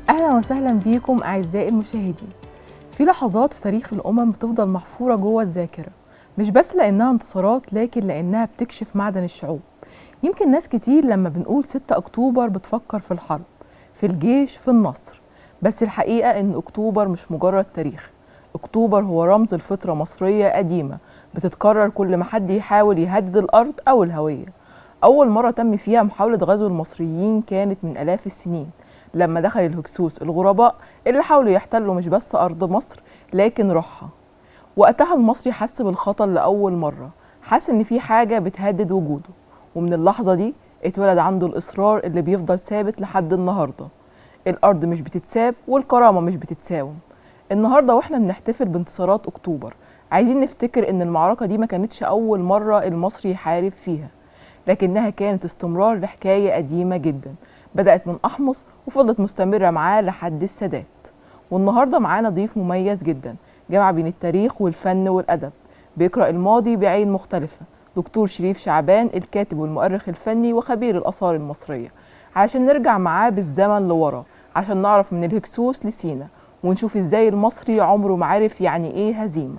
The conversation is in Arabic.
أهلا وسهلا بيكم أعزائي المشاهدين. في لحظات في تاريخ الأمم بتفضل محفورة جوه الذاكرة، مش بس لأنها انتصارات لكن لأنها بتكشف معدن الشعوب. يمكن ناس كتير لما بنقول 6 أكتوبر بتفكر في الحرب، في الجيش، في النصر. بس الحقيقة إن أكتوبر مش مجرد تاريخ، أكتوبر هو رمز لفترة مصرية قديمة بتتكرر كل ما حد يحاول يهدد الأرض أو الهوية. أول مرة تم فيها محاولة غزو المصريين كانت من آلاف السنين، لما دخل الهكسوس الغرباء اللي حاولوا يحتلوا مش بس أرض مصر لكن روحها. وقتها المصري حس بالخطر لأول مرة، حس إن في حاجة بتهدد وجوده، ومن اللحظة دي اتولد عنده الإصرار اللي بيفضل ثابت لحد النهاردة. الأرض مش بتتساب والكرامة مش بتتساوم. النهاردة واحنا بنحتفل بانتصارات أكتوبر، عايزين نفتكر إن المعركة دي ما كانتش أول مرة المصري يحارب فيها، لكنها كانت استمرار لحكاية قديمة جدا بدأت من أحمس وفضلت مستمرة معاه لحد السادات. والنهاردة معانا ضيف مميز جدا جمع بين التاريخ والفن والأدب، بيقرأ الماضي بعين مختلفة، دكتور شريف شعبان، الكاتب والمؤرخ الفني وخبير الآثار المصرية، علشان نرجع معاه بالزمن لورا، عشان نعرف من الهكسوس لسينا ونشوف ازاي المصري عمره ما عرف يعني ايه هزيمة.